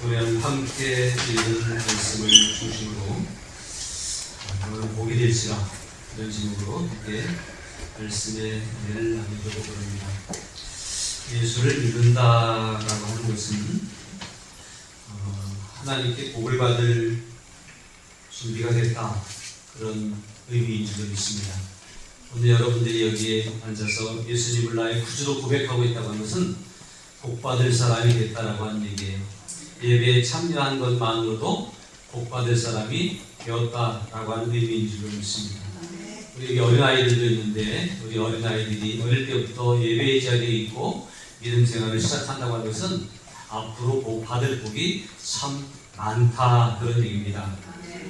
오늘 함께 읽은 말씀을 중심으로 오늘 복이 될지라 이런 제목으로 함께 말씀의 은혜를 나누려고 합니다. 예수를 믿는다라고 하는 것은 하나님께 복을 받을 준비가 됐다, 그런 의미인 줄 믿습니다. 오늘 여러분들이 여기에 앉아서 예수님을 나의 구주로 고백하고 있다고 하는 것은 복받을 사람이 됐다라고 하는 얘기예요. 예배에 참여한 것만으로도 복받을 사람이 되었다라고 하는 의미인 줄 믿습니다. 우리 여기 어린아이들도 있는데, 우리 어린아이들이 어릴 때부터 예배의 자리에 있고 믿음 생활을 시작한다고 하는 것은 앞으로 받을 복이 참 많다, 그런 얘기입니다.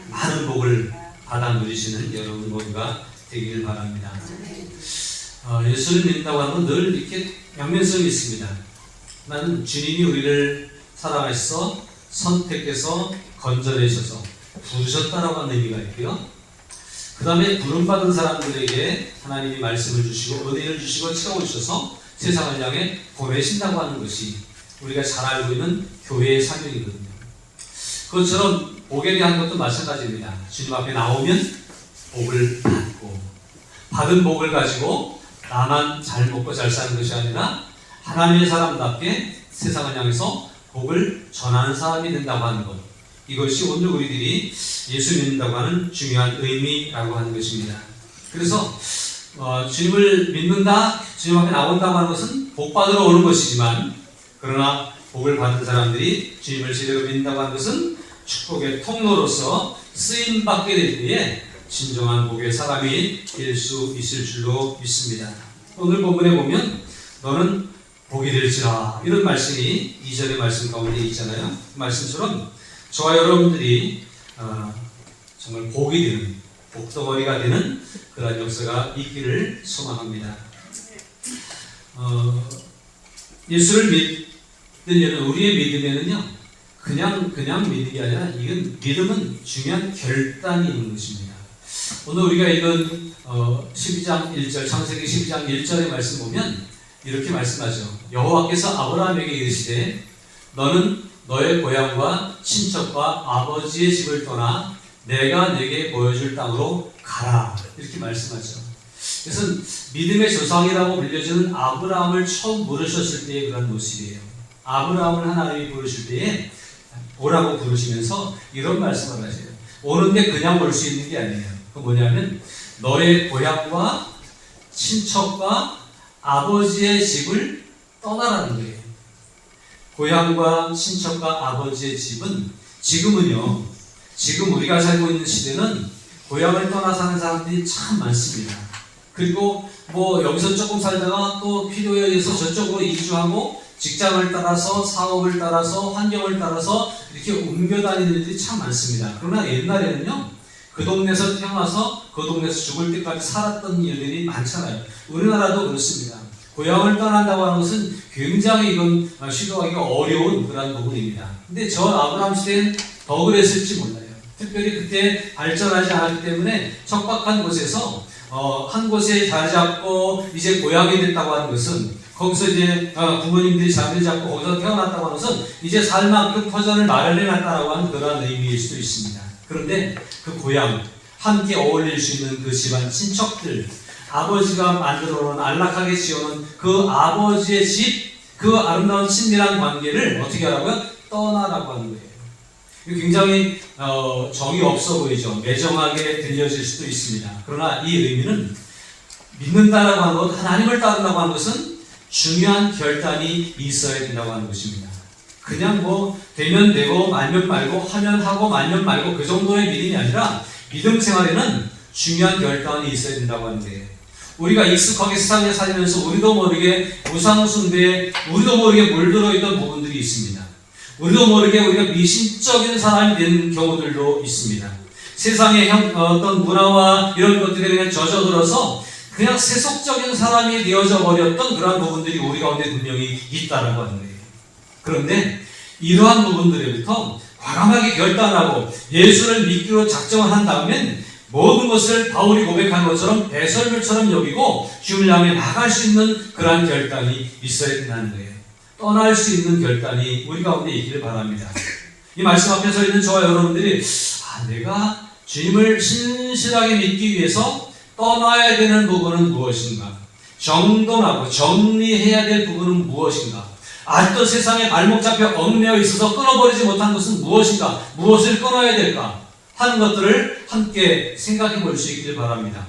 많은 복을 받아 누리시는 여러분 모두가 되기를 바랍니다. 예수를 믿는다고 하는 건 늘 이렇게 양면성이 있습니다. 나는 주님이 우리를 사랑하셔서 선택해서 건져내셔서 부르셨다라고 하는 의미가 있고요. 그 다음에 부름받은 사람들에게 하나님이 말씀을 주시고 은혜를 주시고 채워주셔서 세상을 향해 보내신다고 하는 것이 우리가 잘 알고 있는 교회의 사명이거든요. 그것처럼 복에 대한 것도 마찬가지입니다. 주님 앞에 나오면 복을 받고, 받은 복을 가지고 나만 잘 먹고 잘 사는 것이 아니라 하나님의 사람답게 세상을 향해서 복을 전하는 사람이 된다고 하는 것, 이것이 오늘 우리들이 예수 믿는다고 하는 중요한 의미라고 하는 것입니다. 그래서 주님을 믿는다, 주님 앞에 나온다고 하는 것은 복 받으러 오는 것이지만, 그러나 복을 받은 사람들이 주님을 제대로 믿는다고 하는 것은 축복의 통로로서 쓰임받게 될 때에 진정한 복의 사람이 될 수 있을 줄로 믿습니다. 오늘 본문에 보면 너는 복이 될지라, 이런 말씀이 2절의 말씀 가운데 있잖아요. 그 말씀처럼 저와 여러분들이 정말 복이 되는, 복덩어리가 되는 그런 역사가 있기를 소망합니다. 예수를 믿으려면, 우리의 믿음에는요, 그냥 믿는 게 아니라 이건 믿음은 중요한 결단이 있는 것입니다. 오늘 우리가 읽은 12장 1절, 창세기 12장 1절의 말씀 보면 이렇게 말씀하죠. 여호와께서 아브라함에게 이르시되 너는 너의 고향과 친척과 아버지의 집을 떠나 내가 네게 보여줄 땅으로 가라, 이렇게 말씀하죠. 그래서 믿음의 조상이라고 불려지는 아브라함을 처음 부르셨을 때의 그런 모습이에요. 아브라함을 하나님이 부르실 때에 오라고 부르시면서 이런 말씀을 하세요. 오는데 그냥 올 수 있는 게 아니에요. 그 뭐냐면 너의 고향과 친척과 아버지의 집을 떠나라는 거예요. 고향과 친척과 아버지의 집은 지금은요, 지금 우리가 살고 있는 시대는 고향을 떠나 사는 사람들이 참 많습니다. 그리고 여기서 조금 살다가 또 필요에 의해서 저쪽으로 이주하고 직장을 따라서, 사업을 따라서, 환경을 따라서 이렇게 옮겨 다니는 일들이 참 많습니다. 그러나 옛날에는요, 그 동네에서 태어나서 그 동네에서 죽을 때까지 살았던 일들이 많잖아요. 우리나라도 그렇습니다. 고향을 떠난다고 하는 것은 굉장히 이건 시도하기가 어려운 그런 부분입니다. 근데 저 아브라함 시대엔 더 그랬을지 몰라요. 특별히 그때 발전하지 않았기 때문에 척박한 곳에서 한 곳에 자리 잡고 이제 고향이 됐다고 하는 것은, 거기서 이제 부모님들이 자리 잡고 거기서 태어났다고 하는 것은 이제 살 만큼 터전을 마련해 놨다라고 하는 그런 의미일 수도 있습니다. 그런데 그 고향, 함께 어울릴 수 있는 그 집안 친척들, 아버지가 만들어 놓은, 안락하게 지어놓은 그 아버지의 집, 그 아름다운 친밀한 관계를 어떻게 하라고요? 떠나라고 하는 거예요. 굉장히 정이 없어 보이죠. 매정하게 들려질 수도 있습니다. 그러나 이 의미는 믿는다라고 하는 것, 하나님을 따른다고 하는 것은 중요한 결단이 있어야 된다고 하는 것입니다. 그냥 되면 되고 말면 말고, 하면 하고 말면 말고, 그 정도의 믿음이 아니라 믿음 생활에는 중요한 결단이 있어야 된다고 하는데, 우리가 익숙하게 세상에 살면서 우리도 모르게 우상 숭배에 우리도 모르게 물들어 있던 부분들이 있습니다. 우리도 모르게 우리가 미신적인 사람이 된 경우들도 있습니다. 세상의 어떤 문화와 이런 것들에 그냥 젖어들어서 그냥 세속적인 사람이 되어져 버렸던 그러한 부분들이 우리 가운데 분명히 있다라고 하는 거예요. 그런데 이러한 부분들에부터 과감하게 결단하고 예수를 믿기로 작정을 한 다음엔 모든 것을 바울이 고백한 것처럼 배설물처럼 여기고 주님을 향해 나갈 수 있는 그러한 결단이 있어야 된다는 거예요. 떠날 수 있는 결단이 우리 가운데 있기를 바랍니다. 이 말씀 앞에 서 있는 저와 여러분들이 내가 주님을 신실하게 믿기 위해서 떠나야 되는 부분은 무엇인가? 정돈하고 정리해야 될 부분은 무엇인가? 아직도 세상에 발목 잡혀 얽매여 있어서 끊어버리지 못한 것은 무엇인가? 무엇을 끊어야 될까? 하는 것들을 함께 생각해 볼 수 있길 바랍니다.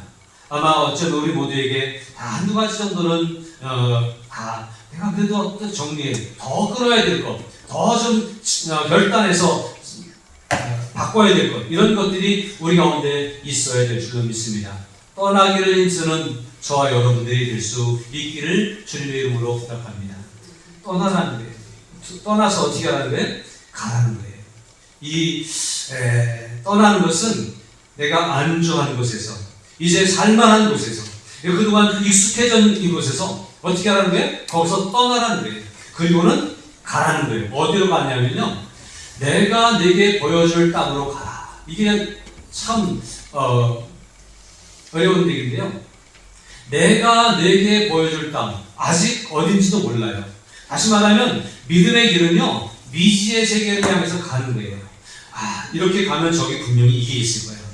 아마 어쩌면 우리 모두에게 한두 가지 정도는 내가 그래도 정리해, 더 끊어야 될 것, 더 좀 결단해서 바꿔야 될 것, 이런 것들이 우리 가운데 있어야 될 줄로 믿습니다. 떠나기를 힘쓰는 저와 여러분들이 될 수 있기를 주님의 이름으로 부탁합니다. 떠나라는 거예요. 떠나서 어떻게 하라는 거예요? 가라는 거예요. 떠나는 것은 내가 안주한 곳에서, 이제 살만한 곳에서, 그동안 익숙해진 이곳에서 어떻게 하라는 거예요? 거기서 떠나라는 거예요. 그리고는 가라는 거예요. 어디로 가냐면요, 내가 내게 보여줄 땅으로 가라. 이게 참 어려운 얘기인데요. 내가 내게 보여줄 땅, 아직 어딘지도 몰라요. 다시 말하면 믿음의 길은요, 미지의 세계를 향해서 가는 거예요. 이렇게 가면 저기 분명히 이게 있을 거예요.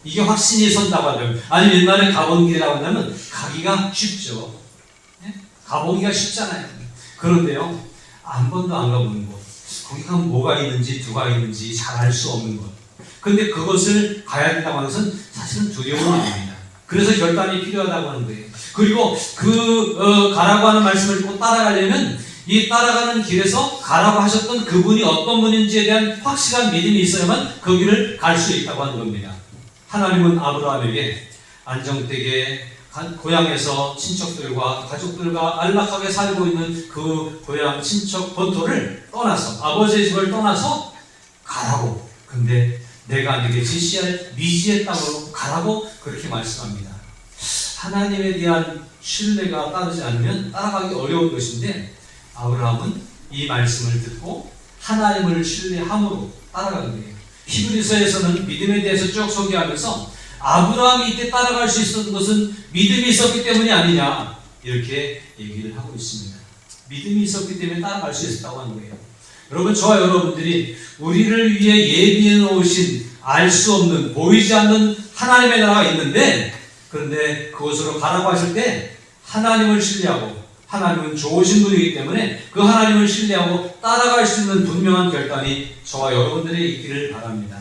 이게 확신이 선다고 하면, 아니면 옛날에 가본 길이라고 한다면 가기가 쉽죠. 가보기가 쉽잖아요. 그런데요, 한 번도 안 가보는 곳, 거기 가면 뭐가 있는지 누가 있는지 잘 알 수 없는 것, 근데 그것을 가야 된다고 하는 것은 사실은 두려운 일입니다. 그래서 결단이 필요하다고 하는 거예요. 그리고 가라고 하는 말씀을 듣고 따라가려면 이 따라가는 길에서 가라고 하셨던 그분이 어떤 분인지에 대한 확실한 믿음이 있어야만 그 길을 갈 수 있다고 하는 겁니다. 하나님은 아브라함에게 안정되게 고향에서 친척들과 가족들과 안락하게 살고 있는 그 고향 친척 본토를 떠나서, 아버지의 집을 떠나서 가라고, 근데 내가 네게 지시할 미지의 땅으로 가라고 그렇게 말씀합니다. 하나님에 대한 신뢰가 따르지 않으면 따라가기 어려운 것인데, 아브라함은 이 말씀을 듣고 하나님을 신뢰함으로 따라가는 거예요. 히브리서에서는 믿음에 대해서 쭉 소개하면서 아브라함이 이때 따라갈 수 있었던 것은 믿음이 있었기 때문이 아니냐, 이렇게 얘기를 하고 있습니다. 믿음이 있었기 때문에 따라갈 수 있었다고 하는 거예요. 여러분, 저와 여러분들이 우리를 위해 예비해 놓으신 알 수 없는, 보이지 않는 하나님의 나라가 있는데, 그런데 그곳으로 가라고 하실 때 하나님을 신뢰하고, 하나님은 좋으신 분이기 때문에 그 하나님을 신뢰하고 따라갈 수 있는 분명한 결단이 저와 여러분들의 있기를 바랍니다.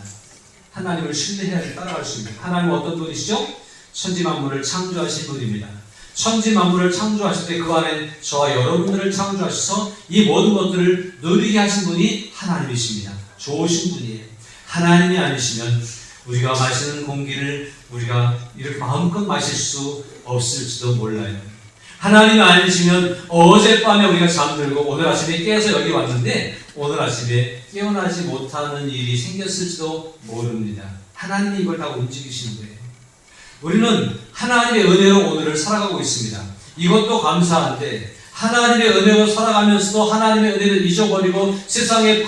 하나님을 신뢰해야지 따라갈 수 있는. 하나님은 어떤 분이시죠? 천지 만물을 창조하신 분입니다. 천지 만물을 창조하실 때 그 안에 저와 여러분들을 창조하셔서 이 모든 것들을 누리게 하신 분이 하나님이십니다. 좋으신 분이에요. 하나님이 아니시면 우리가 마시는 공기를 우리가 이렇게 마음껏 마실 수 없을지도 몰라요. 하나님이 아니시면 어젯밤에 우리가 잠들고 오늘 아침에 깨어서 여기 왔는데 오늘 아침에 깨어나지 못하는 일이 생겼을지도 모릅니다. 하나님이 이걸 다 움직이시는 거예요. 우리는 하나님의 은혜로 오늘을 살아가고 있습니다. 이것도 감사한데, 하나님의 은혜로 살아가면서도 하나님의 은혜를 잊어버리고 세상에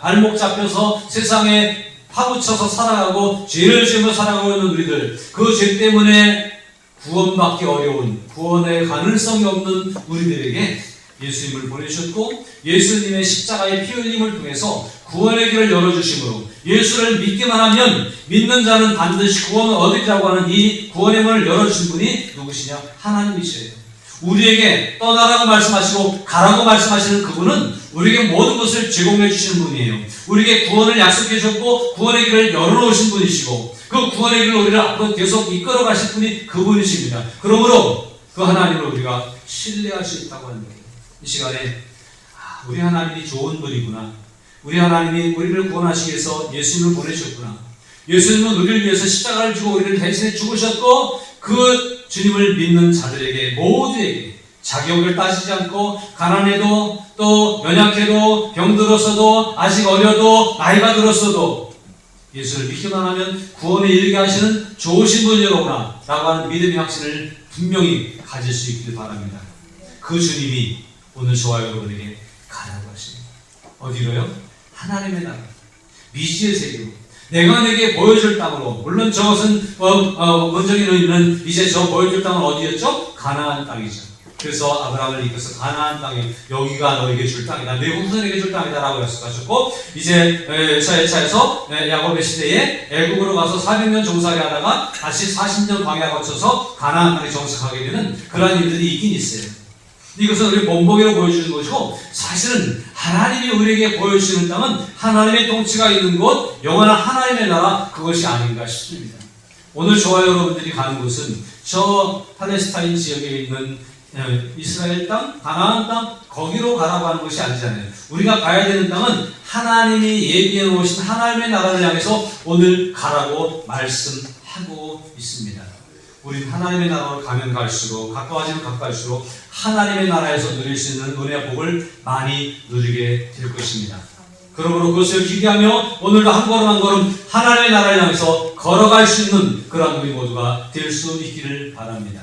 발목 잡혀서 세상에 파묻혀서 살아가고 죄를 지으며 살아가고 있는 우리들, 그 죄 때문에 구원받기 어려운, 구원의 가능성이 없는 우리들에게 예수님을 보내주셨고, 예수님의 십자가의 피 흘림을 통해서 구원의 길을 열어주심으로 예수를 믿기만 하면 믿는 자는 반드시 구원을 얻으리라고 하는 이 구원의 문을 열어주신 분이 누구시냐? 하나님이셔요. 우리에게 떠나라고 말씀하시고 가라고 말씀하시는 그분은 우리에게 모든 것을 제공해 주시는 분이에요. 우리에게 구원을 약속해 주셨고 구원의 길을 열어놓으신 분이시고, 그 구원의 길을 우리를 앞으로 계속 이끌어 가실 분이 그분이십니다. 그러므로 그 하나님을 우리가 신뢰할 수 있다고 하는 거예요. 이 시간에 우리 하나님이 좋은 분이구나, 우리 하나님이 우리를 구원하시기 위해서 예수님을 보내셨구나, 예수님은 우리를 위해서 십자가를 지고 우리를 대신해 죽으셨고, 그 주님을 믿는 자들에게 모두에게 자격을 따지지 않고, 가난해도 또 연약해도 병들었어도 아직 어려도 나이가 들었어도 예수를 믿기만 하면 구원에 이르게 하시는 좋으신 분이로구나 라고 하는 믿음의 확신을 분명히 가질 수 있기를 바랍니다. 그 주님이 오늘 저와 여러분에게 가라고 하십니다. 어디로요? 하나님의 나라, 미지의 세계로, 내가 내게 보여줄 땅으로. 물론 저것은 원적인 의미는 이제 저 보여줄 땅은 어디였죠? 가나안 땅이죠. 그래서 아브라함을 이끌어서 가나안 땅에 여기가 너에게 줄 땅이다. 네 후손에게 줄 땅이다라고 약속하셨고 이제 차에서 야곱의 시대에 애국으로 가서 400년 종살이 하다가 다시 40년 광야 거쳐서 가나안 땅에 정착하게 되는 그러한 일들이 있긴 있어요. 이것은 우리 본보기로 보여주는 것이고 사실은 하나님이 우리에게 보여주시는 땅은 하나님의 통치가 있는 곳, 영원한 하나님의 나라 그것이 아닌가 싶습니다. 오늘 저와 여러분들이 가는 곳은 저 팔레스타인 지역에 있는 이스라엘 땅, 가나안 땅 거기로 가라고 하는 것이 아니잖아요. 우리가 가야 되는 땅은 하나님이 예비해 놓으신 하나님의 나라를 향해서 오늘 가라고 말씀하고 있습니다. 우리는 하나님의 나라로 가면 갈수록 가까워지면 가까울수록 하나님의 나라에서 누릴 수 있는 은혜와 복을 많이 누리게 될 것입니다. 그러므로 그것을 기대하며 오늘도 한 걸음 한 걸음 하나님의 나라를 향해서 걸어갈 수 있는 그런 우리 모두가 될 수 있기를 바랍니다.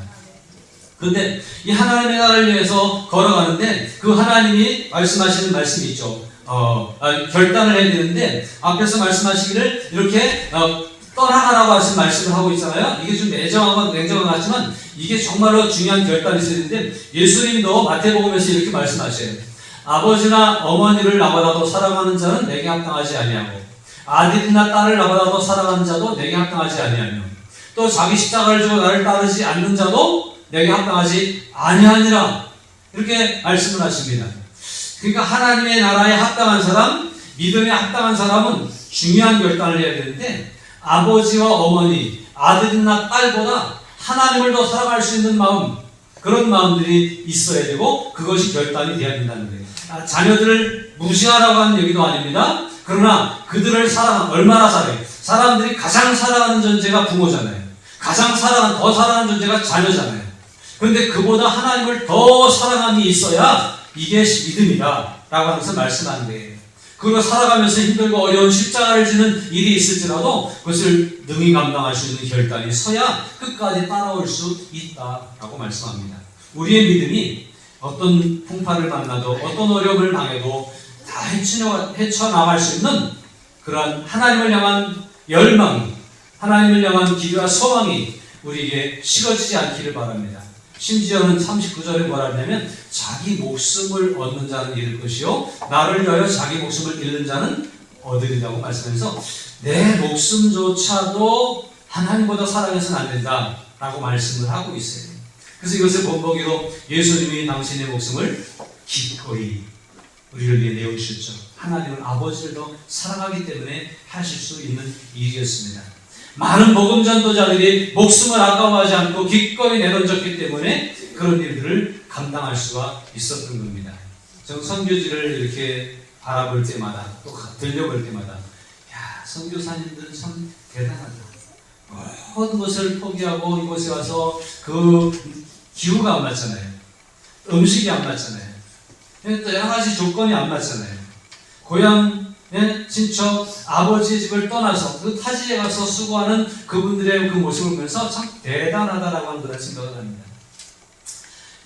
그런데 이 하나님의 나라를 위해서 걸어가는데 그 하나님이 말씀하시는 말씀이 있죠. 결단을 해야 되는데 앞에서 말씀하시기를 이렇게 떠나가라고 하신 말씀을 하고 있잖아요. 이게 좀 냉정한 것 같지만 이게 정말로 중요한 결단이 있어야 되는데 예수님도 마태복음에서 이렇게 말씀하셔요. 아버지나 어머니를 나보다도 사랑하는 자는 내게 합당하지 아니하고 아들이나 딸을 나보다도 사랑하는 자도 내게 합당하지 아니하며 또 자기 십자가를 지고 나를 따르지 않는 자도 내게 합당하지 아니하니라 이렇게 말씀을 하십니다. 그러니까 하나님의 나라에 합당한 사람, 믿음에 합당한 사람은 중요한 결단을 해야 되는데 아버지와 어머니, 아들이나 딸보다 하나님을 더 사랑할 수 있는 마음, 그런 마음들이 있어야 되고 그것이 결단이 되어야 된다는 거예요. 자녀들을 무시하라고 하는 얘기도 아닙니다. 그러나 그들을 얼마나 사랑해? 사람들이 가장 사랑하는 존재가 부모잖아요. 가장 더 사랑하는 존재가 자녀잖아요. 그런데 그보다 하나님을 더 사랑함이 있어야 이게 믿음이다 라고 하면서 말씀하는 거예요. 그리고 살아가면서 힘들고 어려운 십자가를 지는 일이 있을지라도 그것을 능히 감당할 수 있는 결단이 서야 끝까지 따라올 수 있다라고 말씀합니다. 우리의 믿음이 어떤 풍파를 만나도 어떤 어려움을 당해도 다 헤쳐나갈 수 있는 그러한 하나님을 향한 열망이, 하나님을 향한 기대와 소망이 우리에게 식어지지 않기를 바랍니다. 심지어는 39절에 뭐라 하냐면 자기 목숨을 얻는 자는 잃을 것이요 나를 위하여 자기 목숨을 잃는 자는 얻으리라고 말씀해서 내 목숨조차도 하나님보다 사랑해서는 안 된다라고 말씀을 하고 있어요. 그래서 이것을 본보기로 예수님이 당신의 목숨을 기꺼이 우리를 위해 내어주셨죠. 하나님은 아버지를 더 사랑하기 때문에 하실 수 있는 일이었습니다. 많은 복음 전도자들이 목숨을 아까워하지 않고 기꺼이 내던졌기 때문에 그런 일들을 감당할 수가 있었던 겁니다. 저는 선교지를 이렇게 바라볼 때마다 또 들려볼 때마다 야, 선교사님들은 참 대단하다. 모든 것을 포기하고 이곳에 와서 그 기후가 안 맞잖아요. 음식이 안 맞잖아요. 또 여러 가지 조건이 안 맞잖아요. 고향 친척, 아버지의 집을 떠나서 그 타지에 가서 수고하는 그분들의 그 모습을 보면서 참 대단하다라고 하는 그런 생각을 합니다.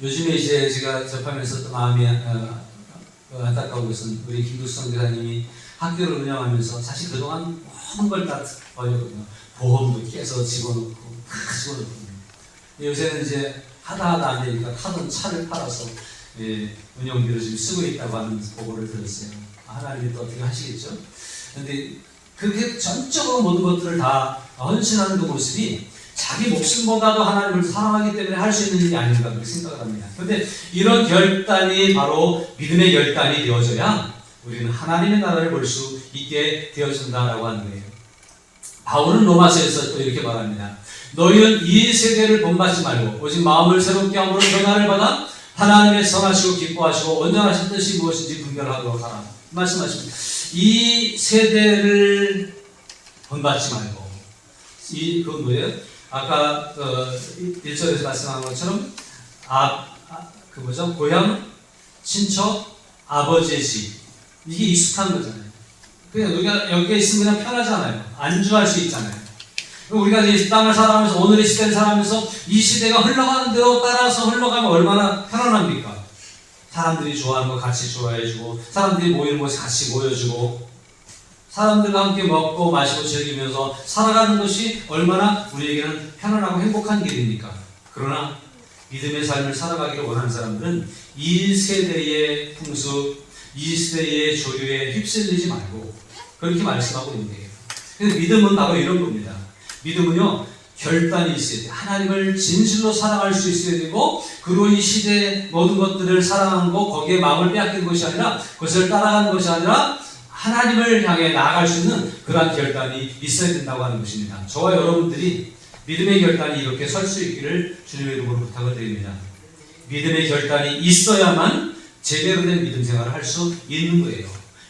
요즘에 이제 제가 접하면서 또 마음이 안타까운 것은 우리 김두성 교사님이 학교를 운영하면서 사실 그동안 모든 걸 다 버렸거든요. 보험도 깨서 집어넣고 다 집어넣고 요새는 이제 하다 안 되니까 타던 차를 팔아서 운영비를 지금 쓰고 있다고 하는 보고를 들었어요. 하나님이 또 어떻게 하시겠죠? 그런데 그렇게 전적으로 모든 것들을 다 헌신하는 그 모습이 자기 목숨보다도 하나님을 사랑하기 때문에 할 수 있는 일이 아닌가 그렇게 생각을 합니다. 그런데 이런 결단이 바로 믿음의 결단이 되어져야 우리는 하나님의 나라를 볼 수 있게 되어진다라고 하는 거예요. 바울은 로마서에서 또 이렇게 말합니다. 너희는 이 세대를 본받지 말고 오직 마음을 새롭게 함으로 변화를 받아 하나님의 선하시고 기뻐하시고 온전하신 뜻이 무엇인지 분별하도록 하라 말씀하십니다. 이 세대를 본받지 말고 그건 뭐예요? 아까 1절에서 말씀한 것처럼 고향, 친척, 아버지의 집 이게 익숙한 거잖아요. 그냥 우리가 여기에 있으면 그냥 편하잖아요. 안주할 수 있잖아요. 우리가 이 땅을 살아가면서 오늘의 시대를 살아가면서 이 시대가 흘러가는 대로 따라서 흘러가면 얼마나 편안합니까? 사람들이 좋아하는 거 같이 좋아해주고 사람들이 모이는 곳에 같이 모여주고 사람들과 함께 먹고 마시고 즐기면서 살아가는 것이 얼마나 우리에게는 편안하고 행복한 길입니까? 그러나 믿음의 삶을 살아가기를 원하는 사람들은 이 세대의 풍습, 이 세대의 조류에 휩쓸리지 말고 그렇게 말씀하고 있는 거예요. 그래서 믿음은 바로 이런 겁니다. 믿음은요, 결단이 있어야 돼요. 하나님을 진실로 사랑할 수 있어야 되고, 그리고 이 시대의 모든 것들을 사랑하고 거기에 마음을 빼앗기는 것이 아니라, 그것을 따라가는 것이 아니라 하나님을 향해 나아갈 수 있는 그러한 결단이 있어야 된다고 하는 것입니다. 저와 여러분들이 믿음의 결단이 이렇게 설 수 있기를 주님의 이름으로 부탁을 드립니다. 믿음의 결단이 있어야만 제대로 된 믿음 생활을 할 수 있는 거예요.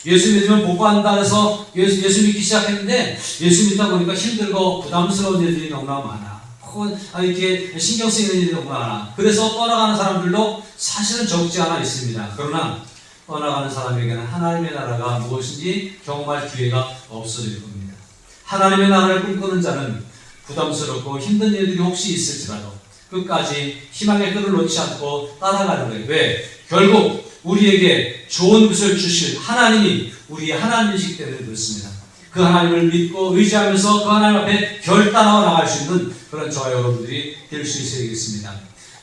예수 믿으면 복 받는다 해서 예수 믿기 시작했는데, 예수 믿다 보니까 힘들고 부담스러운 일들이 너무나 많아. 혹은 이렇게 신경 쓰이는 일이 너무나 많아. 그래서 떠나가는 사람들도 사실은 적지 않아 있습니다. 그러나 떠나가는 사람에게는 하나님의 나라가 무엇인지 경험할 기회가 없어질 겁니다. 하나님의 나라를 꿈꾸는 자는 부담스럽고 힘든 일들이 혹시 있을지라도 끝까지 희망의 끈을 놓지 않고 따라가는 거예요. 왜? 결국 우리에게 좋은 것을 주실 하나님이 우리의 하나님이시기 때문에 그렇습니다. 그 하나님을 믿고 의지하면서 그 하나님 앞에 결단하고 나갈 수 있는 그런 저와 여러분들이 될 수 있어야겠습니다.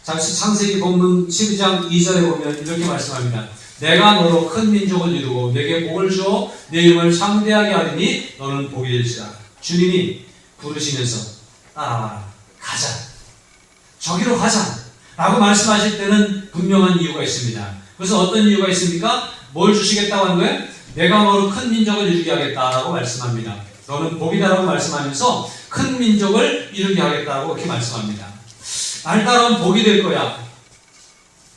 창세기 본문 12장 2절에 보면 이렇게 말씀합니다. 내가 너로 큰 민족을 이루고 내게 복을 주어 내 이름을 창대하게 하리니 너는 복이 될지라. 주님이 부르시면서 따라와라, 가자, 저기로 가자 라고 말씀하실 때는 분명한 이유가 있습니다. 그래서 어떤 이유가 있습니까? 뭘 주시겠다고 하는 거예요? 내가 너로 큰 민족을 이루게 하겠다라고 말씀합니다. 너는 복이다라고 말씀하면서 큰 민족을 이루게 하겠다라고 이렇게 말씀합니다. 날 따라오면 복이 될 거야.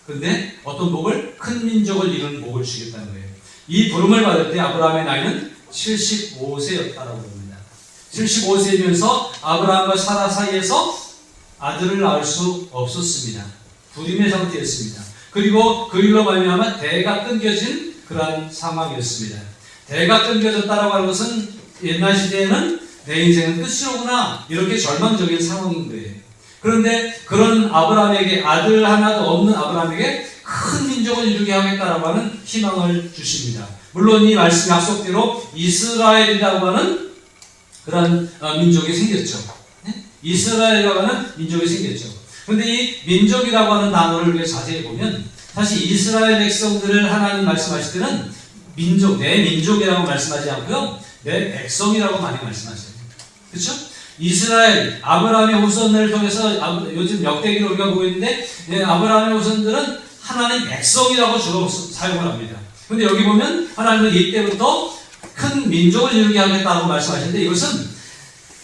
근데 어떤 복을? 큰 민족을 이루는 복을 주겠다는 거예요. 이 부름을 받을 때 아브라함의 나이는 75세였다라고 합니다. 75세이면서 아브라함과 사라 사이에서 아들을 낳을 수 없었습니다. 불임의 상태였습니다. 그리고 그 일로 말미암아 대가 끊겨진 그러한 상황이었습니다. 대가 끊겨졌다라고 하는 것은 옛날 시대에는 내 인생은 끝이로구나 이렇게 절망적인 상황인 거예요. 그런데 그런 아브라함에게 아들 하나도 없는 아브라함에게 큰 민족을 이루게 하겠다라고 하는 희망을 주십니다. 물론 이 말씀 약속대로 이스라엘이라고 하는 그런 민족이 생겼죠. 이스라엘이라고 하는 민족이 생겼죠. 그런데 이 민족이라고 하는 단어를 자세히 보면 사실 이스라엘 백성들을 하나님 말씀하실 때는 민족, 내 민족이라고 말씀하지 않고요, 내 백성이라고 많이 말씀하셔요. 그렇죠? 이스라엘, 아브라함의 후손을 통해서 요즘 역대기를 우리가 보고 있는데 아브라함의 후손들은 하나님 백성이라고 주로 사용을 합니다. 그런데 여기 보면 하나님은 이때부터 큰 민족을 이루게 하겠다고 말씀하시는데 이것은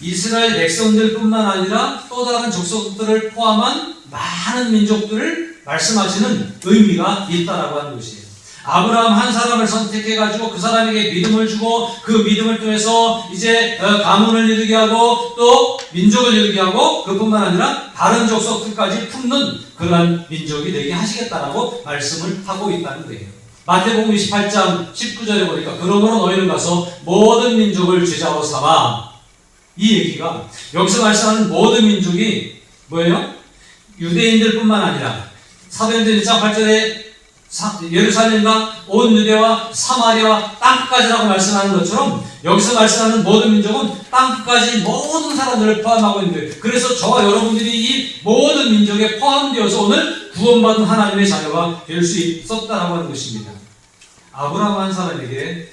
이스라엘 백성들뿐만 아니라 또 다른 족속들을 포함한 많은 민족들을 말씀하시는 의미가 있다라고 하는 것이에요. 아브라함 한 사람을 선택해가지고 그 사람에게 믿음을 주고 그 믿음을 통해서 이제 가문을 이루게 하고 또 민족을 이루게 하고 그뿐만 아니라 다른 족속들까지 품는 그러한 민족이 되게 하시겠다라고 말씀을 하고 있다는 거예요. 마태복음 28장 19절에 보니까 그러므로 너희는 가서 모든 민족을 제자로 삼아. 이 얘기가 여기서 말씀하는 모든 민족이 뭐예요? 유대인들뿐만 아니라 사도행전 1장 8절에 예루살렘과 온 유대와 사마리아와 땅끝까지라고 말씀하는 것처럼 여기서 말씀하는 모든 민족은 땅끝까지 모든 사람들을 포함하고 있는 거예요. 그래서 저와 여러분들이 이 모든 민족에 포함되어서 오늘 구원받은 하나님의 자녀가 될 수 있었다라고 하는 것입니다. 아브라함 한 사람에게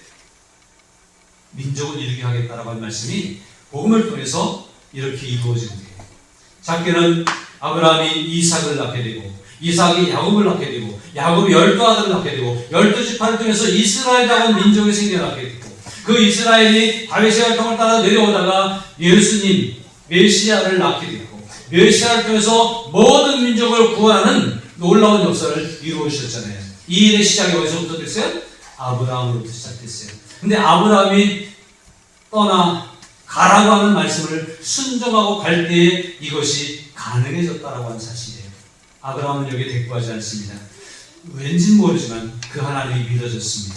민족을 이루게 하겠다라고 하는 말씀이 복음을 통해서 이렇게 이루어진 거예요. 작게는 아브라함이 이삭을 낳게 되고 이삭이 야곱을 낳게 되고 야곱이 12아들을 낳게 되고 12지파를 통해서 이스라엘이라는 민족이 생겨나게 되고 그 이스라엘이 다윗의 혈통을 따라 내려오다가 예수님 메시아를 낳게 되고 메시아를 통해서 모든 민족을 구원하는 놀라운 역사를 이루어 주셨잖아요. 이 일의 시작이 어디서부터 됐어요? 아브라함으로부터 시작됐어요. 근데 아브라함이 떠나 가라고 하는 말씀을 순종하고 갈 때에 이것이 가능해졌다라고 하는 사실이에요. 아브라함은 여기에 대꾸하지 않습니다. 왠진 모르지만 그 하나님이 믿어졌습니다.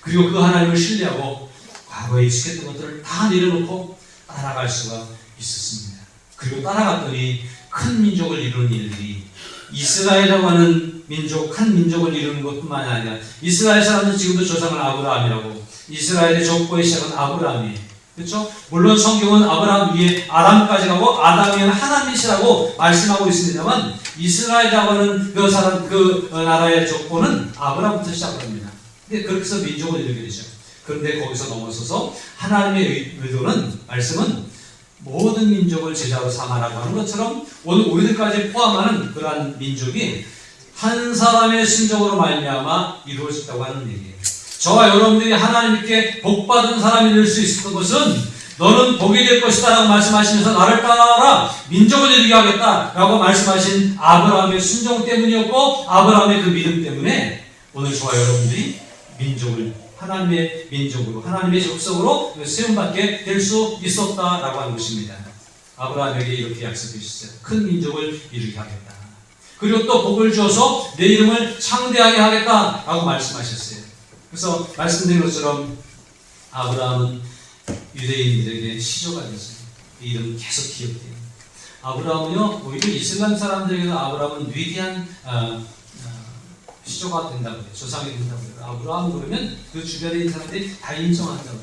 그리고 그 하나님을 신뢰하고 과거에 익숙했던 것들을 다 내려놓고 따라갈 수가 있었습니다. 그리고 따라갔더니 큰 민족을 이루는 일들이 이스라엘이라고 하는 민족, 한 민족을 이루는 것뿐만 아니라 이스라엘 사람은 지금도 조상은 아브라함이라고 이스라엘의 족보의 시작은 아브라함이에요. 그렇죠? 물론 성경은 아브라함 위에 아담까지 가고 아담 위에는 하나님이시라고 말씀하고 있습니다만 이스라엘이라고 하는 그 사람, 그 나라의 족보는 아브라함부터 시작합니다. 근데 그렇게 해서 민족을 이루게 되죠. 그런데 거기서 넘어서서 하나님의 의도는, 말씀은 모든 민족을 제자로 삼아라고 하는 것처럼 오늘 우리들까지 포함하는 그러한 민족이 한 사람의 순종으로 말미암아 이루어졌다고 하는 얘기예요. 저와 여러분들이 하나님께 복받은 사람이 될 수 있었던 것은 너는 복이 될 것이다 라고 말씀하시면서 나를 따라 민족을 이루게 하겠다 라고 말씀하신 아브라함의 순종 때문이었고, 아브라함의 그 믿음 때문에 오늘 저와 여러분들이 민족을 하나님의 민족으로, 하나님의 족속으로 세움받게 될 수 있었다라고 하는 것입니다. 아브라함에게 이렇게 약속해 주셨어요. 큰 민족을 이루게 하겠다. 그리고 또 복을 주어서 내 이름을 창대하게 하겠다라고 말씀하셨어요. 그래서 말씀드린 것처럼 아브라함은 유대인들에게 시조가 됐어요. 그 이름 계속 기억돼요. 아브라함은요, 오히려 이슬람 사람들에게도 아브라함은 위대한 시조가 된다고 해요. 조상이 된다고 해요. 아브라함 그러면 그 주변에 있는 사람들이 다 인정한다고 해요.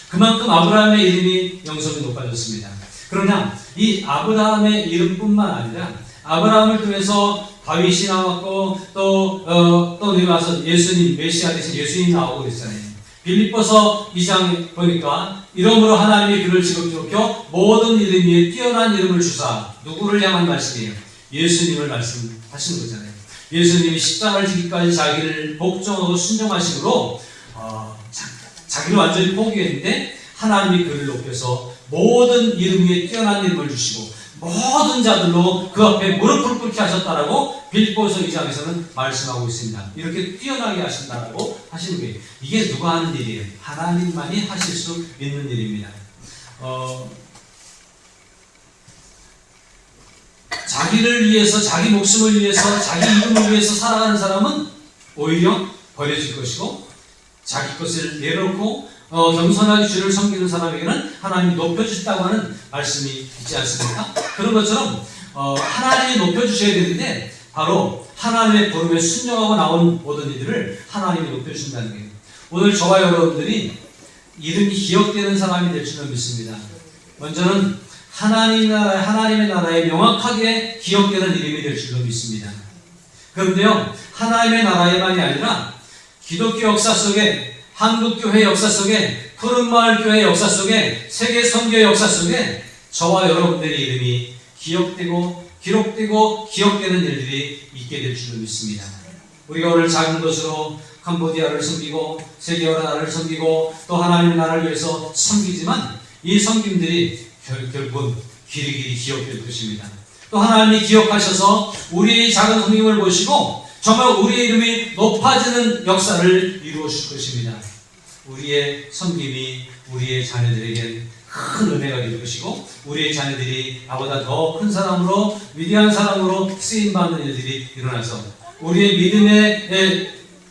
그만큼 아브라함의 이름이 영성이 높아졌습니다. 그러나 이 아브라함의 이름뿐만 아니라 아브라함을 통해서 다윗이 나왔고 또 와서 예수님, 메시아 대신 예수님이 나오고 그랬잖아요. 빌립보서 2장 보니까 이러므로 하나님이 그를 지극히 모든 이름 위에 뛰어난 이름을 주사, 누구를 향한 말씀이에요? 예수님을 말씀하시는 거잖아요. 예수님이 십자가를 지기까지 자기를 복종하고 순종하심으로 자기를 완전히 포기했는데 하나님이 그를 높여서 모든 이름 위에 뛰어난 이름을 주시고 모든 자들로 그 앞에 무릎을 꿇게 하셨다라고 빌립보서 2장에서는 말씀하고 있습니다. 이렇게 뛰어나게 하신다라고 하시는 거예요. 이게 누가 하는 일이에요? 하나님만이 하실 수 있는 일입니다. 자기를 위해서, 자기 목숨을 위해서, 자기 이름을 위해서 살아가는 사람은 오히려 버려질 것이고, 자기 것을 내놓고 겸손하게 주를 섬기는 사람에게는 하나님이 높여주셨다고 하는 말씀이 있지 않습니까? 그런 것처럼 하나님이 높여주셔야 되는데 바로 하나님의 부름에 순종하고 나온 모든 이들을 하나님이 높여주신다는 거예요. 오늘 저와 여러분들이 이름이 기억되는 사람이 될 줄은 믿습니다. 먼저는 하나님의 나라에 명확하게 기억되는 이름이 될 줄로 믿습니다. 그런데요, 하나님의 나라에만이 아니라 기독교 역사 속에, 한국교회 역사 속에, 푸른마을 교회 역사 속에, 세계 선교의 역사 속에 저와 여러분들의 이름이 기억되고 기록되고 기억되는 일들이 있게 될 줄로 믿습니다. 우리가 오늘 작은 것으로 캄보디아를 섬기고 세계 여러 나라를 섬기고 또 하나님의 나라를 위해서 섬기지만 이 섬김들이 결국은 길이 기억될 것입니다. 또 하나님이 기억하셔서 우리의 작은 섬김을 보시고 정말 우리의 이름이 높아지는 역사를 이루어 주실 것입니다. 우리의 섬김이 우리의 자녀들에게 큰 은혜가 될 것이고 우리의 자녀들이 나보다 더 큰 사람으로, 위대한 사람으로 쓰임받는 일들이 일어나서 우리의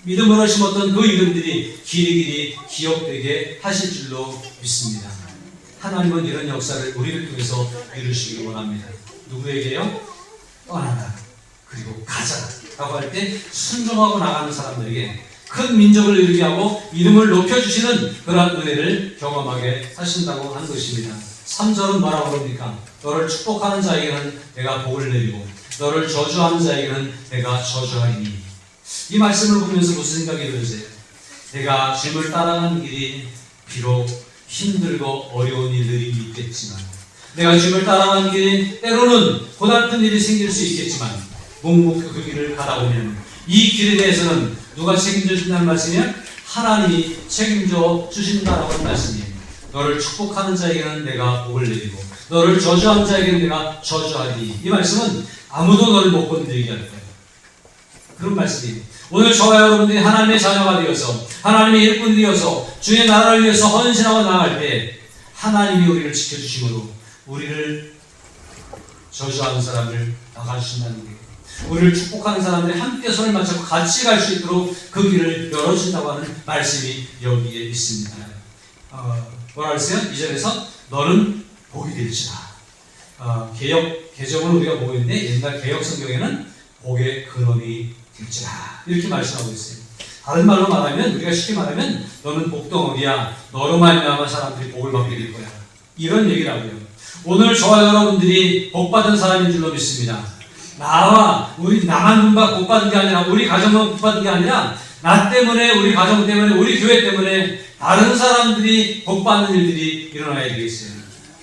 믿음으로 심었던 그 이름들이 길이 기억되게 하실 줄로 믿습니다. 하나님은 이런 역사를 우리를 통해서 이루시기 원합니다. 누구에게요? 떠나라, 그리고 가자 라고 할 때 순종하고 나가는 사람들에게 큰 민족을 이루게 하고 이름을 높여주시는 그러한 은혜를 경험하게 하신다고 하는 것입니다. 3절은 뭐라고 그럽니까? 너를 축복하는 자에게는 내가 복을 내리고 너를 저주하는 자에게는 내가 저주하리니. 이 말씀을 보면서 무슨 생각이 들으세요? 내가 주님을 따라가는 길이 비록 힘들고 어려운 일들이 있겠지만, 내가 주님을 따라가는 길이 때로는 고달픈 일이 생길 수 있겠지만 묵묵히 그 길을 가다 보면 이 길에 대해서는 누가 책임져 준다는 말씀이에요? 하나님이 책임져 주신다라고 하는 말씀이에요. 너를 축복하는 자에게는 내가 복을 내리고 너를 저주하는 자에게는 내가 저주하리. 이 말씀은 아무도 너를 못 건드리게 할 거예요. 그런 말씀이에요. 오늘 저와 여러분들이 하나님의 자녀가 되어서 하나님의 일꾼이 되어서 주의 나라를 위해서 헌신하고 나갈 때 하나님이 우리를 지켜주심으로 우리를 저주하는 사람을 나가주신다는 거예요. 우리를 축복하는 사람들이 함께 손을 맞잡고 같이 갈 수 있도록 그 길을 열어준다고 하는 말씀이 여기에 있습니다. 뭐라 그랬어요? 2절에서 너는 복이 될지라. 개정은 우리가 보고 있는데 옛날 개혁 성경에는 복의 근원이 될지라 이렇게 말씀하고 있어요. 다른 말로 말하면, 우리가 쉽게 말하면 너는 복덩어리야, 너로 말미암아 사람들이 복을 받게 될 거야, 이런 얘기라고요. 오늘 저와 여러분들이 복받은 사람인 줄로 믿습니다. 나만 복 받은 게 아니라 우리 가정만 복 받은 게 아니라 나 때문에 우리 가정 때문에 우리 교회 때문에 다른 사람들이 복 받는 일들이 일어나야 되겠어요.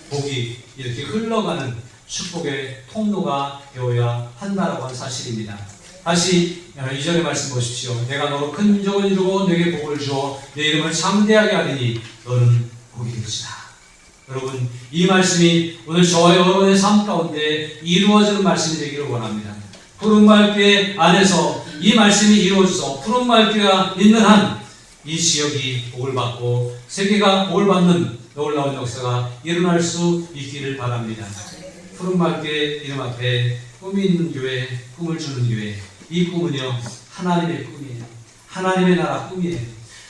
복이 이렇게 흘러가는 축복의 통로가 되어야 한다라고 하는 사실입니다. 다시 2절의 말씀 보십시오. 내가 너로 큰 민족을 이루고 내게 복을 주어 내 이름을 창대하게 하리니 너는 복이 되시다. 여러분, 이 말씀이 오늘 저와 여러분의 삶 가운데 이루어지는 말씀이 되기를 원합니다. 푸른말교회 안에서 이 말씀이 이루어져서 푸른말교회가 있는 한 이 지역이 복을 받고 세계가 복을 받는 놀라운 역사가 일어날 수 있기를 바랍니다. 푸른말교회 이름 앞에 꿈이 있는 교회, 꿈을 주는 교회. 이 꿈은요, 하나님의 꿈이에요. 하나님의 나라 꿈이에요.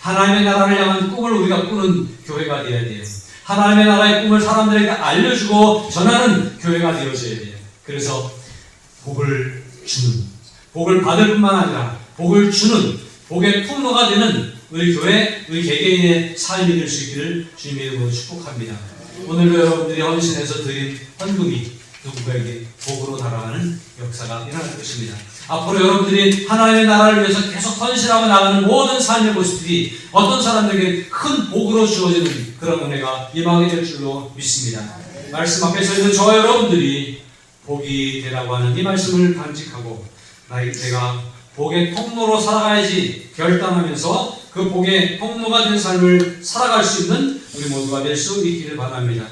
하나님의 나라를 향한 꿈을 우리가 꾸는 교회가 되어야 돼요. 하나님의 나라의 꿈을 사람들에게 알려주고 전하는 교회가 되어져야 돼요. 그래서 복을 주는, 복을 받을 뿐만 아니라 복을 주는, 복의 통로가 되는 우리 교회, 우리 개개인의 삶이 될 수 있기를 주님의 이름으로 축복합니다. 오늘도 여러분들이 헌신해서 드린 헌금이 누군가에게 복으로 달아가는 역사가 일어날 것입니다. 앞으로 여러분들이 하나님의 나라를 위해서 계속 헌신하고 나가는 모든 삶의 모습들이 어떤 사람들에게 큰 복으로 주어지는 그런 은혜가 임하게 될 줄로 믿습니다. 말씀 앞에 서 있는 저와 여러분들이 복이 되라고 하는 이 말씀을 간직하고 내가 복의 통로로 살아가야지 결단하면서 그 복의 통로가 된 삶을 살아갈 수 있는 우리 모두가 될 수 있기를 바랍니다.